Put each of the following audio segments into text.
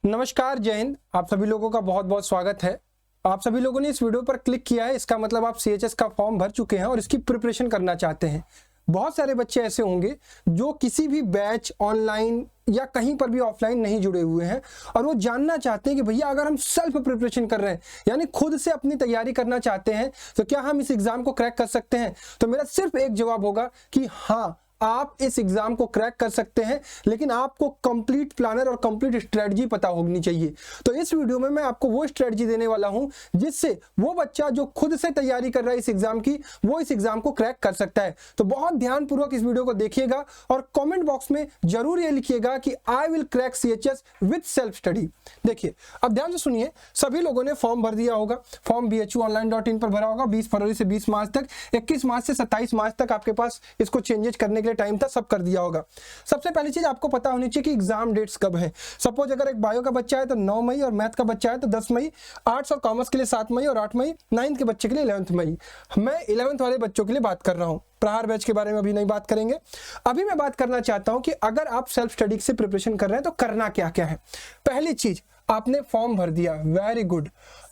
नमस्कार, जय हिंद। आप सभी लोगों का बहुत बहुत स्वागत है। आप सभी लोगों ने इस वीडियो पर क्लिक किया है, इसका मतलब आप सीएचएस का फॉर्म भर चुके हैं और इसकी प्रिपरेशन करना चाहते हैं। बहुत सारे बच्चे ऐसे होंगे जो किसी भी बैच ऑनलाइन या कहीं पर भी ऑफलाइन नहीं जुड़े हुए हैं और वो जानना चाहते हैं कि भैया अगर हम सेल्फ प्रिपरेशन कर रहे हैं यानी खुद से अपनी तैयारी करना चाहते हैं तो क्या हम इस एग्जाम को क्रैक कर सकते हैं। तो मेरा सिर्फ एक जवाब होगा कि हाँ, आप इस एग्जाम को क्रैक कर सकते हैं, लेकिन आपको कंप्लीट प्लानर और कंप्लीट स्ट्रेटजी पता होनी चाहिए। तो इस वीडियो में मैं आपको वो स्ट्रेटजी देने वाला हूं जिससे वो बच्चा जो खुद से तैयारी कर रहा है इस एग्जाम की, वो इस एग्जाम को क्रैक कर सकता है। तो बहुत ध्यानपूर्वक इस वीडियो को देखिएगा और कमेंट बॉक्स में जरूर ये लिखिएगा कि I will crack CHS with self study. देखिए, अब ध्यान से सुनिए। सभी लोगों ने फॉर्म भर दिया होगा। फॉर्म bhuonline.in पर भरा होगा। 20 फरवरी से 20 मार्च तक, 21 मार्च से 27 मार्च तक आपके पास इसको चेंजेस करने टाइम था, सब कर दिया होगा। सबसे पहली चीज आपको पता होनी चाहिए कि एग्जाम डेट्स कब है। सपोज अगर एक बायो का बच्चा है तो 9 मई और मैथ का बच्चा है तो 10 मई, आर्ट्स और कॉमर्स के लिए 7 मई और 8 मई, 9th के बच्चे के लिए 11 मई। मैं 11th वाले बच्चों के लिए बात कर रहा हूं। प्रहार बैच के बारे में अभी नहीं बात करेंगे। अभी मैं बात करना चाहता हूं कि अगर आप सेल्फ स्टडी से प्रिपरेशन कर रहे हैं तो करना क्या क्या है। पहली चीज, आपने फॉर्म भर दिया, वेरी गुड।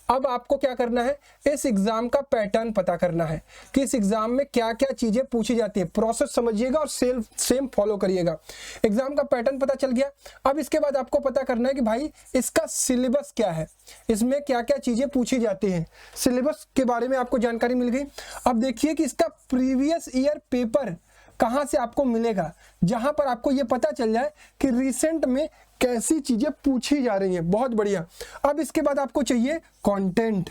अब आपको क्या करना है, इस एग्जाम का पैटर्न पता करना है कि इस एग्जाम में क्या क्या चीजें पूछी जाती है। प्रोसेस समझिएगा और सेम फॉलो करिएगा। एग्जाम का पैटर्न पता चल गया। अब इसके बाद आपको पता करना है कि भाई इसका सिलेबस क्या है, इसमें क्या क्या चीजें पूछी जाती हैं। सिलेबस के बारे में आपको जानकारी मिल गई। अब देखिए कि इसका प्रीवियस ईयर पेपर कहां से आपको मिलेगा, जहां पर आपको यह पता चल जाए कि रिसेंट में कैसी चीजें पूछी जा रही हैं। बहुत बढ़िया। अब इसके बाद आपको चाहिए कंटेंट,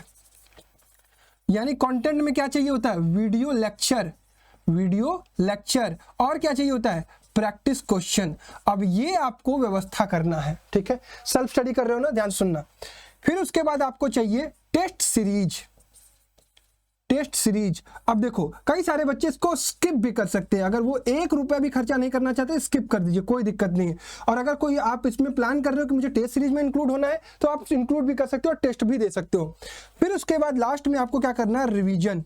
यानी कंटेंट में क्या चाहिए होता है, वीडियो लेक्चर और क्या चाहिए होता है, प्रैक्टिस क्वेश्चन। अब ये आपको व्यवस्था करना है, ठीक है। सेल्फ स्टडी कर रहे हो ना, ध्यान सुनना। फिर उसके बाद आपको चाहिए टेस्ट सीरीज। अब देखो, कई सारे बच्चे इसको स्किप भी कर सकते हैं। अगर वो 1 रुपया भी खर्चा नहीं करना चाहते, स्किप कर दीजिए, कोई दिक्कत नहीं है। और अगर कोई आप इसमें प्लान कर रहे हो कि मुझे टेस्ट सीरीज में इंक्लूड होना है तो आप इंक्लूड भी कर सकते हो और टेस्ट भी दे सकते हो। फिर उसके बाद लास्ट में आपको क्या करना है, रिवीजन,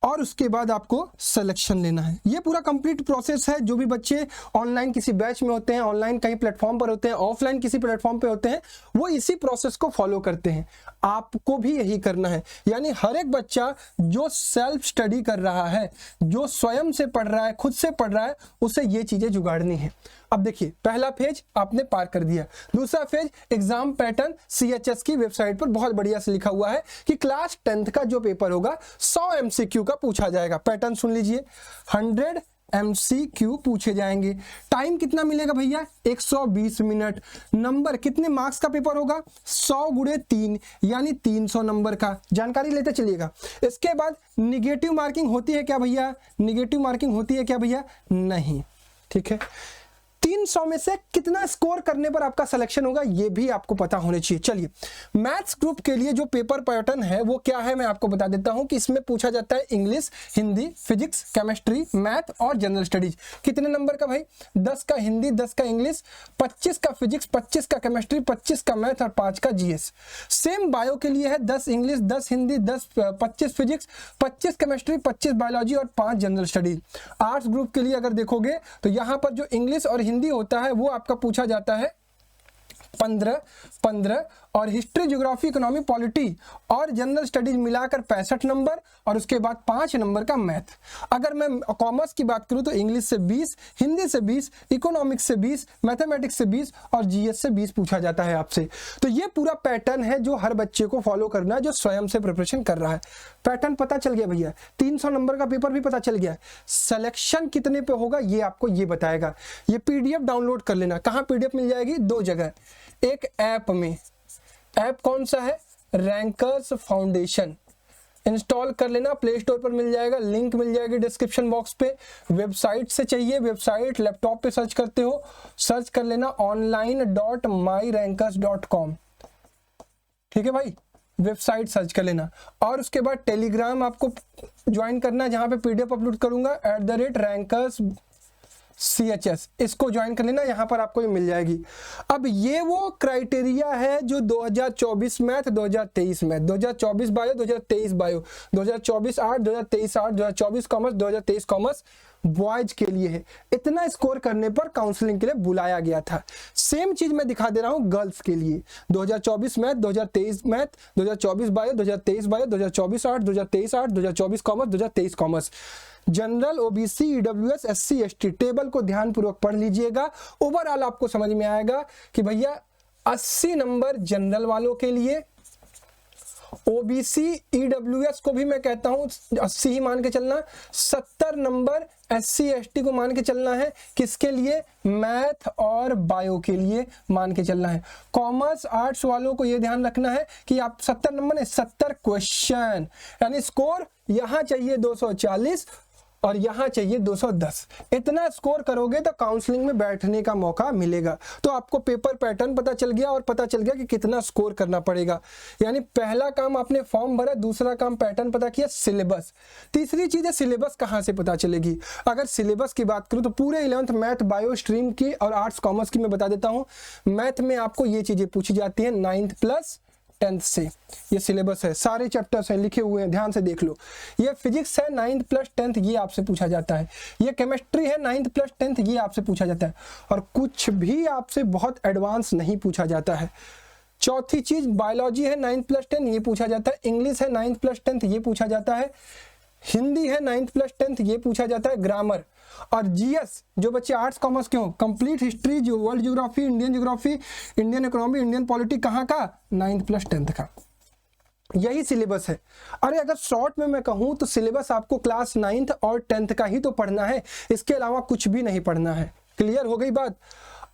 और उसके बाद आपको सिलेक्शन लेना है। ये पूरा कंप्लीट प्रोसेस है। जो भी बच्चे ऑनलाइन किसी बैच में होते हैं, ऑनलाइन कहीं प्लेटफॉर्म पर होते हैं, ऑफलाइन किसी प्लेटफॉर्म पे होते हैं, वो इसी प्रोसेस को फॉलो करते हैं। आपको भी यही करना है। यानी हर एक बच्चा जो सेल्फ स्टडी कर रहा है, जो स्वयं से पढ़ रहा है, खुद से पढ़ रहा है, उसे ये चीजें जुगाड़नी है। अब देखिए, पहला फेज आपने पार कर दिया। दूसरा फेज, एग्जाम पैटर्न सीएचएस की वेबसाइट पर बहुत बढ़िया से लिखा हुआ है कि क्लास 10th का जो पेपर होगा 100 एमसीक्यू का पूछा जाएगा। पैटर्न सुन लीजिए, 100 एमसीक्यू पूछे जाएंगे। टाइम कितना मिलेगा भैया, 120 मिनट। नंबर, कितने मार्क्स का पेपर होगा, 100 × 3 यानी 300 नंबर का। जानकारी लेते चलिएगा। इसके बाद निगेटिव मार्किंग होती है क्या भैया, नहीं, ठीक है। 300 में से कितना स्कोर करने पर आपका सिलेक्शन होगा, ये भी आपको पता होने चाहिए। चलिए, मैथ्स ग्रुप के लिए जो पेपर पैटर्न है वो क्या है, मैं आपको बता देता हूं कि इसमें पूछा जाता है English, Hindi, physics, chemistry, math और जनरल स्टडीज। कितने नंबर का भाई, 10 का हिंदी, 10 का इंग्लिश, 25 का फिजिक्स, 25 का केमिस्ट्री, 25 का मैथ और 5 का जीएस। सेम बायो के लिए है, 10 English, 10 Hindi, 25 physics, 25 chemistry, 25 biology और 5 जनरल स्टडीज। आर्ट्स ग्रुप के लिए अगर देखोगे तो यहाँ पर जो इंग्लिश और हिंदी होता है वो आपका पूछा जाता है 15 और हिस्ट्री, ज्योग्राफी, इकोनॉमी, पॉलिटी और जनरल स्टडीज मिलाकर 65 नंबर और उसके बाद 5 नंबर का मैथ। अगर मैं कॉमर्स की बात करूं तो इंग्लिश से 20, हिंदी से 20, इकोनॉमिक्स से 20, मैथमेटिक्स से 20 और जीएस से 20 पूछा जाता है आपसे। तो ये पूरा पैटर्न है जो हर बच्चे को फॉलो करना है जो स्वयं से प्रिपरेशन कर रहा है। पैटर्न पता चल गया भैया, 300 नंबर का पेपर भी पता चल गया। सिलेक्शन कितने पे होगा ये आपको ये बताएगा। ये पीडीएफ डाउनलोड कर लेना। कहाँ पीडीएफ मिल जाएगी, 2 जगह। एक ऐप में, ऐप कौन सा है, रैंकर्स फाउंडेशन, इंस्टॉल कर लेना। प्ले स्टोर पर मिल जाएगा, लिंक मिल जाएगी डिस्क्रिप्शन बॉक्स पे। वेबसाइट से चाहिए, वेबसाइट लैपटॉप पे सर्च करते हो, सर्च कर लेना online.myrankers.com, ठीक है भाई, वेबसाइट सर्च कर लेना। और उसके बाद टेलीग्राम आपको ज्वाइन करना है जहां पे पीडीएफ अपलोड करूंगा, @rankers CHS, इसको ज्वाइन कर लेना, यहां पर आपको ये मिल जाएगी। अब ये वो क्राइटेरिया है जो 2024 math, 2023 math, 2024 bio, 2023 bio, 2024 art, 2023 art, 2024 commerce, 2023 commerce boys के लिए है। इतना स्कोर करने पर काउंसलिंग के लिए बुलाया गया था। सेम चीज मैं दिखा दे रहा हूं गर्ल्स के लिए। 2024 math, 2023 math, 2024 bio, 2023 bio, 2024 art, 2023 art, 2024 commerce, 2023 commerce. General, OBC, EWS, SC, ST table को ध्यानपूर्वक पढ़ लीजिएगा। ओवरऑल आपको समझ में आएगा कि भैया 80 नंबर जनरल वालों के लिए, ओबीसी ईडब्ल्यूएस को भी मैं कहता हूं 80 ही मान के चलना, 70 नंबर एससी एसटी को मान के चलना है। किसके लिए? मैथ और बायो के लिए मान के चलना है। कॉमर्स आर्ट्स वालों को यह ध्यान रखना है कि आप 70 नंबर ने 70 क्वेश्चन, यानी स्कोर यहां चाहिए 240 और यहां चाहिए 210। इतना स्कोर करोगे तो काउंसलिंग में बैठने का मौका मिलेगा। तो आपको पेपर पैटर्न पता चल गया और पता चल गया कि कितना स्कोर करना पड़ेगा। यानी पहला काम आपने फॉर्म भरा, दूसरा काम पैटर्न पता किया, सिलेबस। तीसरी चीज है सिलेबस कहां से पता चलेगी। अगर सिलेबस की बात करूं तो पूरे 11th मैथ बायो स्ट्रीम की और आर्ट्स कॉमर्स की मैं बता देता हूं। मैथ में आपको ये चीजें पूछी जाती है 9th प्लस 10th से। ये सिलेबस है, सारे चैप्टर्स हैं, लिखे हुए हैं, ध्यान से देख लो। ये फिजिक्स है 9th प्लस 10th, ये आपसे पूछा जाता है। ये केमिस्ट्री है 9th प्लस 10th, ये आपसे पूछा जाता है। और कुछ भी आपसे बहुत एडवांस नहीं पूछा जाता है। चौथी चीज बायोलॉजी है 9th प्लस 10, ये पूछा जाता है। इंग्लिश है 9th प्लस 10th, ये पूछा जाता है। हिंदी है 9th प्लस 10th, ये पूछा जाता है। ग्रामर और जीएस, जो बच्चे आर्ट्स कॉमर्स के हो, कंप्लीट हिस्ट्री, जो world geography, Indian geography, Indian economy, Indian politics, कहाँ का? 9th प्लस 10th का। यही सिलेबस है। अरे अगर शॉर्ट में मैं कहूँ तो सिलेबस आपको क्लास 9th और 10th का ही तो पढ़ना है, इसके अलावा कुछ भी नहीं पढ़ना है। क्लियर हो गई बात?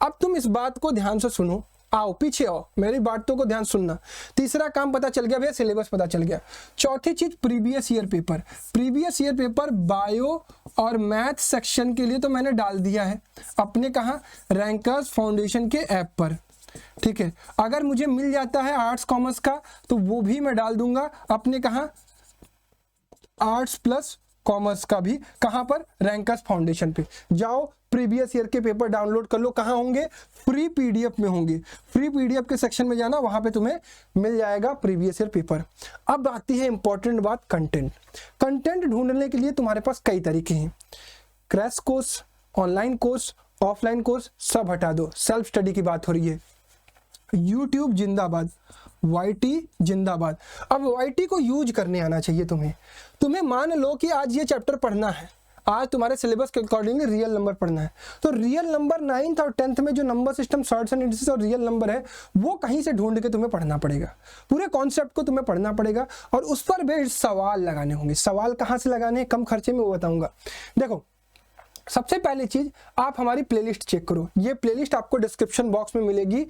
अब तुम इस बात को ध्यान से सुनो, आओ पीछे आओ, मेरी बातों को ध्यान सुनना। तीसरा काम पता चल गया भैया, सिलेबस पता चल गया। चौथी चीज previous year paper. Previous year paper bio और मैथ सेक्शन के लिए तो मैंने डाल दिया है अपने कहाँ, रैंकर्स फाउंडेशन के ऐप पर। ठीक है, अगर मुझे मिल जाता है आर्ट्स कॉमर्स का तो वो भी मैं डाल दूंगा अपने कहाँ, आर्ट्स प्लस कॉमर्स का भी। कहां पर? रैंकर्स फाउंडेशन पे जाओ, प्रीवियस ईयर के पेपर डाउनलोड कर लो। कहां होंगे? फ्री पीडीएफ में होंगे। फ्री पीडीएफ के सेक्शन में जाना, वहां पे तुम्हें मिल जाएगा प्रीवियस ईयर पेपर। अब आती है इंपॉर्टेंट बात, कंटेंट। कंटेंट ढूंढने के लिए तुम्हारे पास कई तरीके हैं। Crash course, online course, offline course, सब हटा दो, सेल्फ स्टडी की बात हो रही है। यूट्यूब जिंदाबाद, वाईटी जिंदाबाद। अब वाईटी को यूज करने आना चाहिए तुम्हें मान लो कि आज ये चैप्टर पढ़ना है, आज तुम्हारे सिलेबस के अकॉर्डिंगली रियल नंबर पढ़ना है, तो रियल नंबर 9th और 10th में जो number system, shorts and indices और रियल नंबर है, वो कहीं से ढूंढ के तुम्हें पढ़ना पड़ेगा। पूरे कॉन्सेप्ट को तुम्हें पढ़ना पड़ेगा और उस पर बेस्ड सवाल लगाने होंगे। सवाल कहाँ से लगाने हैं कम खर्चे में, वो बताऊंगा। देखो, सबसे पहली चीज आप हमारी प्लेलिस्ट चेक करो। ये प्लेलिस्ट आपको डिस्क्रिप्शन बॉक्स में मिलेगी।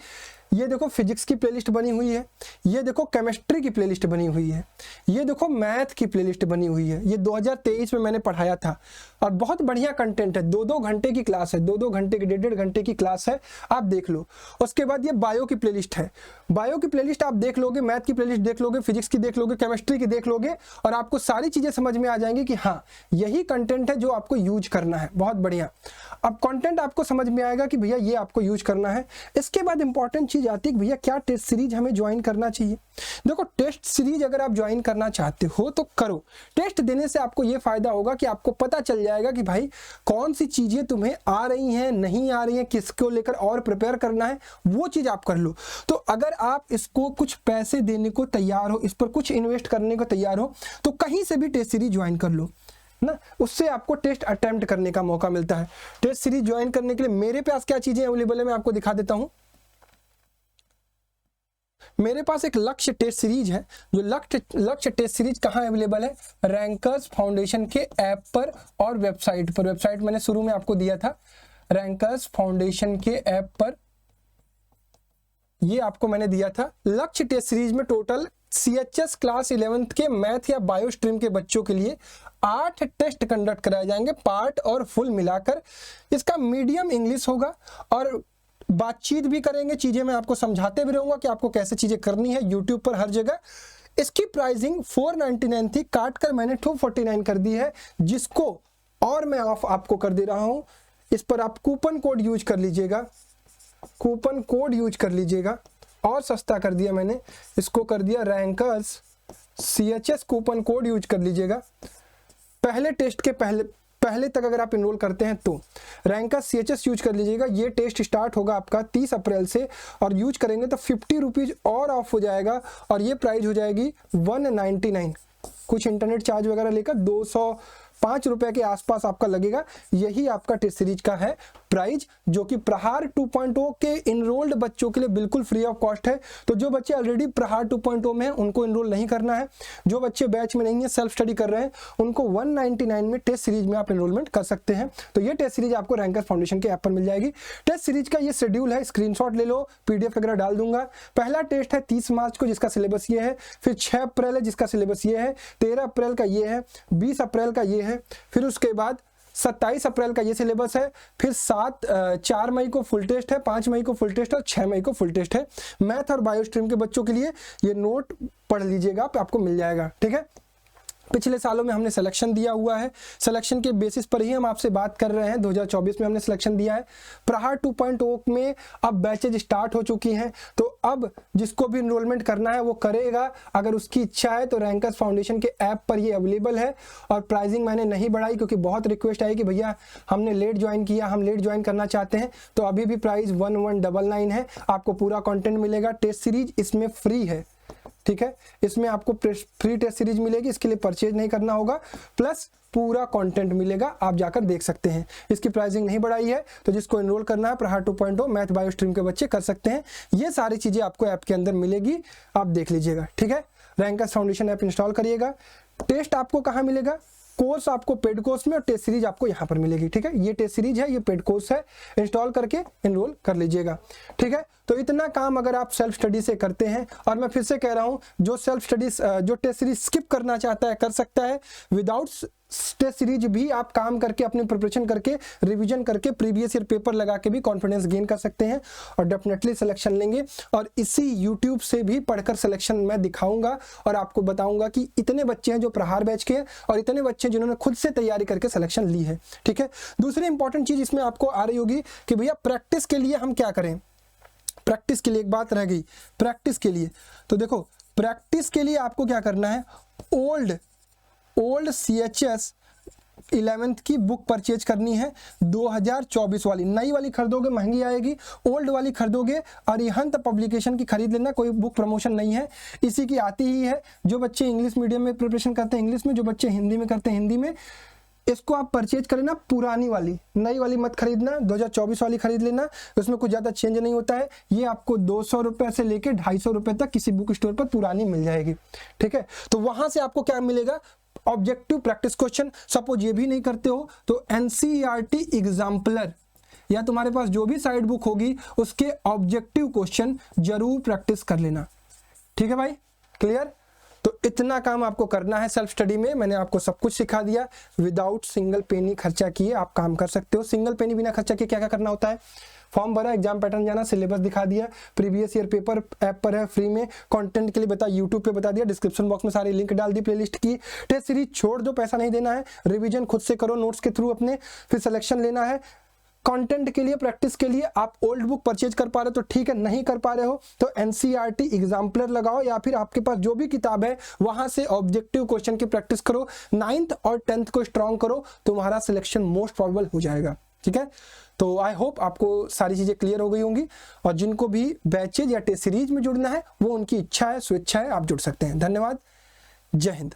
ये देखो फिजिक्स की प्लेलिस्ट बनी हुई है, ये देखो केमिस्ट्री की प्लेलिस्ट बनी हुई है, ये देखो मैथ की प्लेलिस्ट बनी हुई है। ये 2023 में मैंने पढ़ाया था और बहुत बढ़िया कंटेंट है। 2-2 घंटे की क्लास है, 2-2 घंटे की, 1.5 घंटे की क्लास है, आप देख लो। उसके बाद ये बायो की प्लेलिस्ट है। बायो की प्लेलिस्ट आप देख लोगे, मैथ की प्लेलिस्ट देख लोगे, फिजिक्स की देख लोगे, केमिस्ट्री की देख लोगे और आपको सारी चीजें समझ में आ जाएंगी कि हाँ यही कंटेंट है जो आपको यूज करना है। बहुत बढ़िया। अब कंटेंट आपको समझ में आएगा कि भैया ये आपको यूज करना है। इसके बाद इंपॉर्टेंट चीज आती है कि भैया क्या टेस्ट सीरीज हमें ज्वाइन करना चाहिए। देखो, टेस्ट सीरीज अगर आप ज्वाइन करना चाहते हो तो करो। टेस्ट देने से आपको ये फायदा होगा कि आपको पता चल जाएगा कि भाई कौन सी चीजें तुम्हें आ रही हैं, नहीं आ रही हैं, किसको लेकर और प्रिपेयर करना है, वो चीज आप कर लो। तो अगर आप इसको कुछ पैसे देने को तैयार हो, इस पर कुछ इन्वेस्ट करने को तैयार हो, तो कहीं से भी टेस्ट सीरीज ज्वाइन कर लो ना, उससे आपको टेस्ट अटेम्प्ट करने का मौका मिलता है। टेस्ट सीरीज ज्वाइन करने के लिए मेरे पास क्या चीजें अवेलेबल है मैं आपको दिखा देता हूं। मेरे पास एक लक्ष्य टेस्ट सीरीज है। जो लक्ष्य टेस्ट सीरीज कहाँ अवेलेबल है? रैंकर्स फाउंडेशन के ऐप पर और वेबसाइट पर। वेबसाइट मैंने शुरू में आपको दिया था, रैंकर्स फाउंडेशन के ऐप पर ये आपको मैंने दिया था। लक्ष्य टेस्ट सीरीज में टोटल CHS क्लास 11th के मैथ या बायो स्ट्रीम के बच्चों के लिए 8 टेस्ट कंडक्ट कराए जाएंगे, पार्ट और फुल मिलाकर। इसका मीडियम इंग्लिश होगा और बातचीत भी करेंगे, चीजें मैं आपको समझाते भी रहूंगा कि आपको कैसे चीजें करनी है, यूट्यूब पर हर जगह। इसकी प्राइसिंग 499 थी, काट कर मैंने 249 कर दी है, जिसको और मैं ऑफ आपको कर दे रहा हूं। इस पर आप कूपन कोड यूज कर लीजिएगा, कूपन कोड यूज कर लीजिएगा, और सस्ता कर दिया मैंने, इसको कर दिया rankers CHS, coupon code use कर लीजिएगा। पहले टेस्ट के पहले तक अगर आप इनरोल करते हैं तो रैंकर्स CHS यूज कर लीजिएगा। ये टेस्ट स्टार्ट होगा आपका 30 अप्रैल से और यूज करेंगे तो 50 रुपीज़ और ऑफ हो जाएगा और ये प्राइस हो जाएगी 199। कुछ इंटरनेट चार्ज वगैरह लेकर 205 रुपए के आसपास आपका लगेगा। यही आपका टेस्ट सीरीज का है प्राइस, जो कि प्रहार 2.0 के इनरोल्ड बच्चों के लिए बिल्कुल फ्री ऑफ कॉस्ट है। तो जो बच्चे ऑलरेडी प्रहार 2.0 में हैं उनको इनरोल नहीं करना है। जो बच्चे बैच में नहीं है, सेल्फ स्टडी कर रहे हैं, उनको 199 में टेस्ट सीरीज में आप इनरोलमेंट कर सकते हैं। तो ये टेस्ट सीरीज आपको रैंकर्स फाउंडेशन के ऐप पर मिल जाएगी। टेस्ट सीरीज का ये शेड्यूल है, स्क्रीनशॉट ले लो, PDF वगैरह डाल दूंगा। पहला टेस्ट है 30 मार्च को जिसका सिलेबस ये है, फिर 6 अप्रैल है जिसका सिलेबस ये है, 13 अप्रैल का ये है, 20 अप्रैल का ये है, फिर उसके बाद 27 अप्रैल का ये सिलेबस है, फिर 4 मई को फुल टेस्ट है, 5 मई को फुल टेस्ट है और 6 मई को फुल टेस्ट है। मैथ और बायो स्ट्रीम के बच्चों के लिए ये नोट पढ़ लीजिएगा, आपको मिल जाएगा। ठीक है, पिछले सालों में हमने सिलेक्शन दिया हुआ है, सिलेक्शन के बेसिस पर ही हम आपसे बात कर रहे हैं। 2024 में हमने सिलेक्शन दिया है। प्रहार 2.0 में अब बैचेज स्टार्ट हो चुकी हैं, तो अब जिसको भी इनरोलमेंट करना है वो करेगा। अगर उसकी इच्छा है तो रैंकर्स फाउंडेशन के ऐप पर ये अवेलेबल है। और प्राइसिंग मैंने नहीं बढ़ाई क्योंकि बहुत रिक्वेस्ट आई कि भैया हमने लेट ज्वाइन किया, हम लेट ज्वाइन करना चाहते हैं। तो अभी भी प्राइस 1199 है। आपको पूरा कंटेंट मिलेगा। टेस्ट सीरीज इसमें फ्री है। ठीक है, इसमें आपको फ्री टेस्ट सीरीज मिलेगी, इसके लिए परचेज नहीं करना होगा, प्लस पूरा कंटेंट मिलेगा, आप जाकर देख सकते हैं। इसकी प्राइसिंग नहीं बढ़ाई है, तो जिसको एनरोल करना है प्रहार 2.0 मैथ बायो स्ट्रीम के बच्चे कर सकते हैं। ये सारी चीजें आपको ऐप के अंदर मिलेगी, आप देख लीजिएगा। ठीक है, रैंकर्स फाउंडेशन ऐप इंस्टॉल करिएगा। टेस्ट आपको कहाँ मिलेगा? कोर्स आपको पेड कोर्स में और टेस्ट सीरीज आपको यहाँ पर मिलेगी। ठीक है, ये टेस्ट सीरीज है, ये पेड कोर्स है, इंस्टॉल करके एनरोल कर लीजिएगा। ठीक है, तो इतना काम अगर आप सेल्फ स्टडी से करते हैं, और मैं फिर से कह रहा हूँ, जो सेल्फ स्टडी जो टेस्ट सीरीज स्किप करना चाहता है कर सकता है। विदाउट टेस्ट सीरीज भी आप काम करके, अपनी प्रिपरेशन करके, रिवीजन करके, प्रीवियस ईयर पेपर लगा के भी कॉन्फिडेंस गेन कर सकते हैं और डेफिनेटली सिलेक्शन लेंगे। और इसी यूट्यूब से भी पढ़कर सिलेक्शन मैं दिखाऊंगा और आपको बताऊंगा कि इतने बच्चे हैं जो प्रहार बैच के हैं और इतने बच्चे जिन्होंने खुद से तैयारी करके सिलेक्शन ली है। ठीक है, दूसरी इंपॉर्टेंट चीज इसमें आपको आ रही होगी कि भैया प्रैक्टिस के लिए हम क्या करें। प्रैक्टिस के लिए एक बात रह गई, प्रैक्टिस के लिए तो देखो, प्रैक्टिस के लिए आपको क्या करना है, ओल्ड CHS 11th की बुक परचेज करनी है। 2024 वाली, नई वाली खरीदोगे महंगी आएगी, ओल्ड वाली खरीदोगे अरिहंत पब्लिकेशन की खरीद लेना। कोई बुक प्रमोशन नहीं है, इसी की आती ही है। जो बच्चे इंग्लिश मीडियम में प्रिपरेशन करते हैं इंग्लिश में, जो बच्चे हिंदी में करते हैं हिंदी में, इसको आप परचेज कर लेना। पुरानी वाली, नई वाली मत खरीदना, 2024 वाली खरीद लेना। उसमें कुछ ज़्यादा चेंज नहीं होता है। ये आपको 200 रुपये से लेके 250 रुपये तक किसी बुक स्टोर पर पुरानी मिल जाएगी। ठीक है, तो वहाँ से आपको क्या मिलेगा, ऑब्जेक्टिव प्रैक्टिस क्वेश्चन। सपोज ये भी नहीं करते हो तो NCERT एग्जाम्पलर या तुम्हारे पास जो भी साइड बुक होगी उसके ऑब्जेक्टिव क्वेश्चन जरूर प्रैक्टिस कर लेना। ठीक है भाई, क्लियर? तो इतना काम आपको करना है सेल्फ स्टडी में। मैंने आपको सब कुछ सिखा दिया। विदाउट सिंगल पेनी खर्चा किए आप काम कर सकते हो। सिंगल पेनी बिना खर्चा किए क्या क्या करना होता है, फॉर्म भरा, एग्जाम पैटर्न जाना, सिलेबस दिखा दिया, प्रीवियस ईयर पेपर ऐप पर है फ्री में, कंटेंट के लिए बता यूट्यूब पे बता दिया, डिस्क्रिप्शन बॉक्स में सारी लिंक डाल दी प्लेलिस्ट की। टेस्ट सीरीज छोड़ दो, पैसा नहीं देना है, रिवीजन खुद से करो नोट्स के थ्रू अपने, फिर सिलेक्शन लेना है। कंटेंट के लिए, प्रैक्टिस के लिए आप ओल्ड बुक परचेज कर पा रहे हो तो ठीक है, नहीं कर पा रहे हो तो NCERT एग्जाम्पलर लगाओ या फिर आपके पास जो भी किताब है वहां से ऑब्जेक्टिव क्वेश्चन की प्रैक्टिस करो। 9th और 10th को स्ट्रॉन्ग करो, तुम्हारा सिलेक्शन मोस्ट प्रोबेबल हो जाएगा। ठीक है, तो आई होप आपको सारी चीजें क्लियर हो गई होंगी। और जिनको भी बैचेज या टेस्ट सीरीज में जुड़ना है वो उनकी इच्छा है, स्वेच्छा है, आप जुड़ सकते हैं। धन्यवाद, जय हिंद।